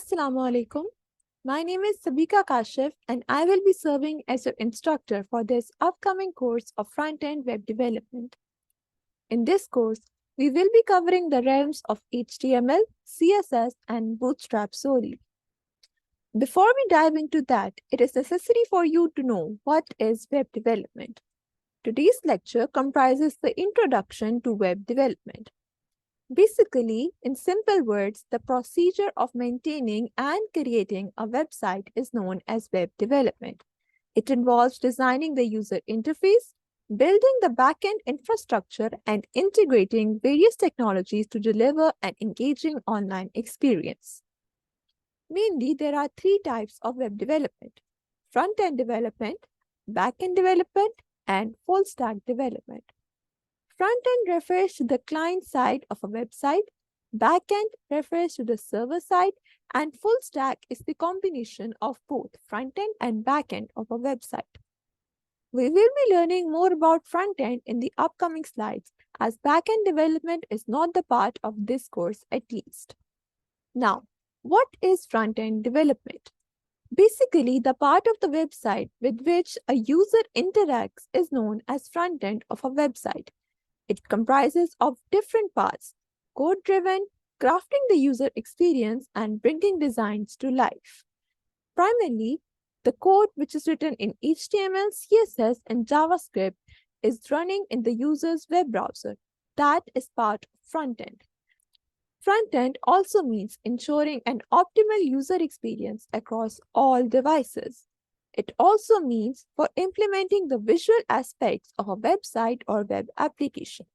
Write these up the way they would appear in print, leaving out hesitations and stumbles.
Assalamu alaikum. My name is Sabika Kashif and I will be serving as your instructor for this upcoming course of front-end web development. In this course, we will be covering the realms of HTML, CSS, and Bootstrap solely. Before we dive into that, it is necessary for you to know what is web development. Today's lecture comprises the introduction to web development. Basically, in simple words, the procedure of maintaining and creating a website is known as web development. It involves designing the user interface, building the backend infrastructure, and integrating various technologies to deliver an engaging online experience. Mainly, there are three types of web development: front-end development, back-end development, and full-stack development. Front-end refers to the client side of a website, back-end refers to the server side, and full stack is the combination of both front-end and back-end of a website. We will be learning more about front-end in the upcoming slides, as back-end development is not the part of this course at least. Now, what is front-end development? Basically, the part of the website with which a user interacts is known as front-end of a website. It comprises of different parts: code-driven, crafting the user experience, and bringing designs to life. Primarily, the code, which is written in HTML, CSS, and JavaScript, is running in the user's web browser. That is part of front-end. Front-end also means ensuring an optimal user experience across all devices. It also means for implementing the visual aspects of a website or web application.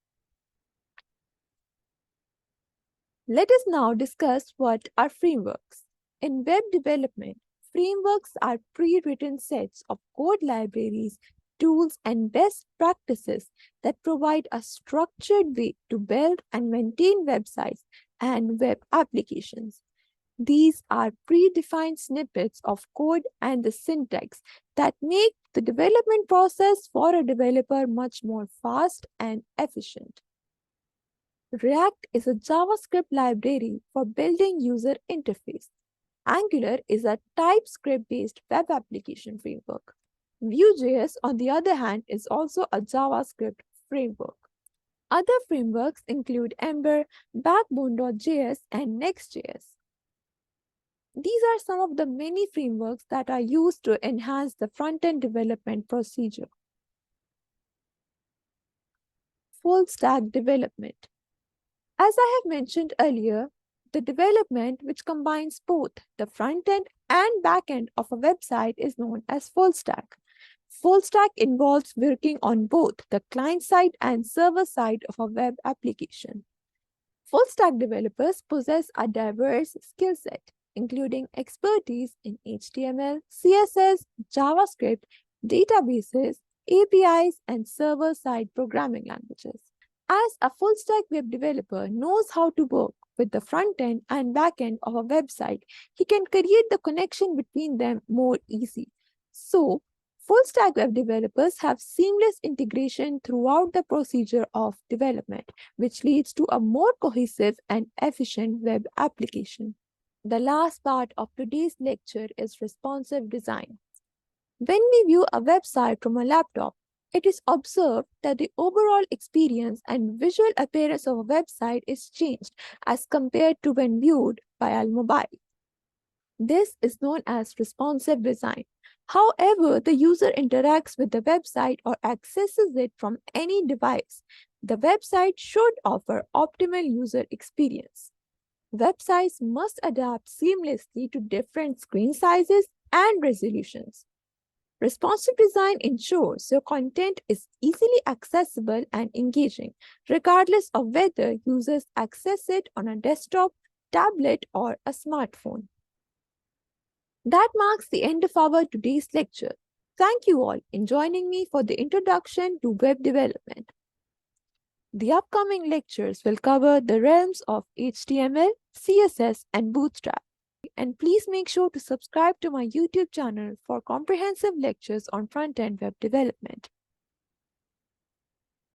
Let us now discuss what are frameworks. In web development, frameworks are pre-written sets of code libraries, tools, and best practices that provide a structured way to build and maintain websites and web applications. These are predefined snippets of code and the syntax that make the development process for a developer much more fast and efficient. React is a JavaScript library for building user interface. Angular is a TypeScript-based web application framework. Vue.js, on the other hand, is also a JavaScript framework. Other frameworks include Ember, Backbone.js, and Next.js. These are some of the many frameworks that are used to enhance the front-end development procedure. Full stack development. As I have mentioned earlier, the development which combines both the front-end and back-end of a website is known as full stack. Full stack involves working on both the client side and server side of a web application. Full stack developers possess a diverse skill set, including expertise in HTML, CSS, JavaScript, databases, APIs, and server-side programming languages. As a full-stack web developer knows how to work with the front end and back end of a website, he can create the connection between them more easy. So, full-stack web developers have seamless integration throughout the procedure of development, which leads to a more cohesive and efficient web application. The last part of today's lecture is responsive design. When we view a website from a laptop, it is observed that the overall experience and visual appearance of a website is changed as compared to when viewed by a mobile. This is known as responsive design. However, the user interacts with the website or accesses it from any device. The website should offer optimal user experience. Websites must adapt seamlessly to different screen sizes and resolutions. Responsive design ensures your content is easily accessible and engaging, regardless of whether users access it on a desktop, tablet, or a smartphone. That marks the end of our today's lecture. Thank you all in joining me for the introduction to web development. The upcoming lectures will cover the realms of HTML, CSS, and Bootstrap. And please make sure to subscribe to my YouTube channel for comprehensive lectures on front-end web development.